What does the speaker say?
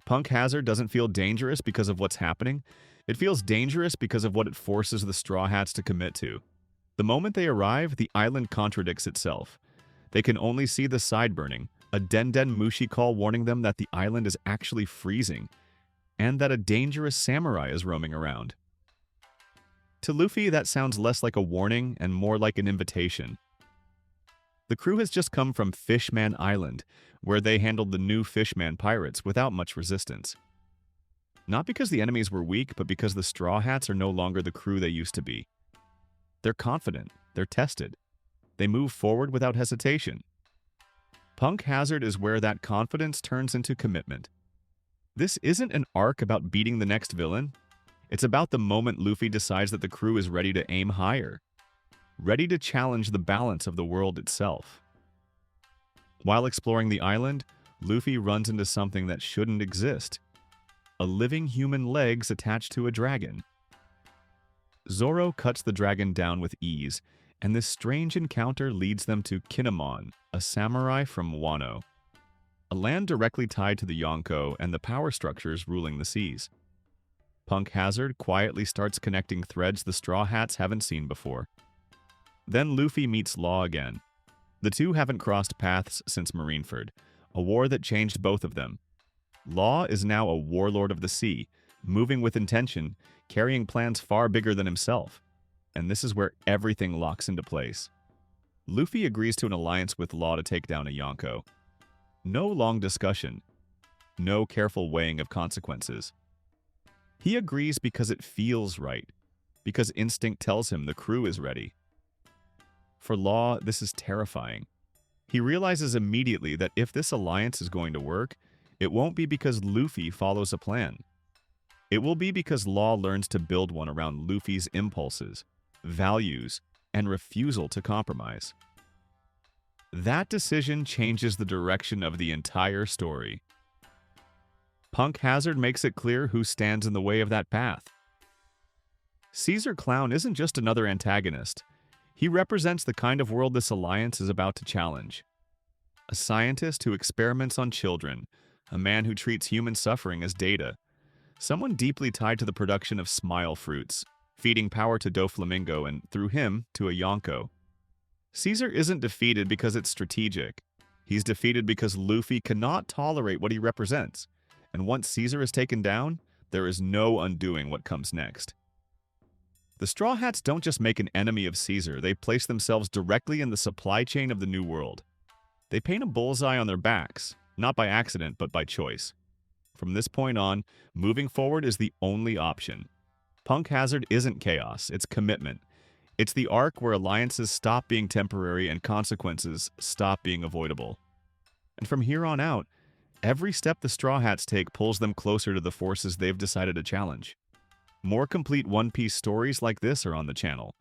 Punk Hazard doesn't feel dangerous because of what's happening. It feels dangerous because of what it forces the Straw Hats to commit to. The moment they arrive, the island contradicts itself. They can only see the side burning, a Den Mushi call warning them that the island is actually freezing, and that a dangerous samurai is roaming around. To Luffy, that sounds less like a warning and more like an invitation. The crew has just come from Fishman Island, where they handled the new Fishman pirates without much resistance. Not because the enemies were weak, but because the Straw Hats are no longer the crew they used to be. They're confident, they're tested. They move forward without hesitation. Punk Hazard is where that confidence turns into commitment. This isn't an arc about beating the next villain. It's about the moment Luffy decides that the crew is ready to aim higher, ready to challenge the balance of the world itself. While exploring the island, Luffy runs into something that shouldn't exist: a living human legs attached to a dragon. Zoro cuts the dragon down with ease, and this strange encounter leads them to Kinemon, a samurai from Wano, a land directly tied to the Yonko and the power structures ruling the seas. Punk Hazard quietly starts connecting threads the Straw Hats haven't seen before. Then Luffy meets Law again. The two haven't crossed paths since Marineford, a war that changed both of them. Law is now a warlord of the sea, moving with intention, carrying plans far bigger than himself. And this is where everything locks into place. Luffy agrees to an alliance with Law to take down a Yonko. No long discussion. No careful weighing of consequences. He agrees because it feels right, because instinct tells him the crew is ready. For Law, this is terrifying. He realizes immediately that if this alliance is going to work, it won't be because Luffy follows a plan. It will be because Law learns to build one around Luffy's impulses, values, and refusal to compromise. That decision changes the direction of the entire story. Punk Hazard makes it clear who stands in the way of that path. Caesar Clown isn't just another antagonist. He represents the kind of world this alliance is about to challenge. A scientist who experiments on children, a man who treats human suffering as data, someone deeply tied to the production of smile fruits, feeding power to Doflamingo and, through him, to a Yonko. Caesar isn't defeated because it's strategic. He's defeated because Luffy cannot tolerate what he represents. And once Caesar is taken down, there is no undoing what comes next. The Straw Hats don't just make an enemy of Caesar, they place themselves directly in the supply chain of the New World. They paint a bullseye on their backs, not by accident, but by choice. From this point on, moving forward is the only option. Punk Hazard isn't chaos, it's commitment. It's the arc where alliances stop being temporary and consequences stop being avoidable. And from here on out, every step the Straw Hats take pulls them closer to the forces they've decided to challenge. More complete One Piece stories like this are on the channel.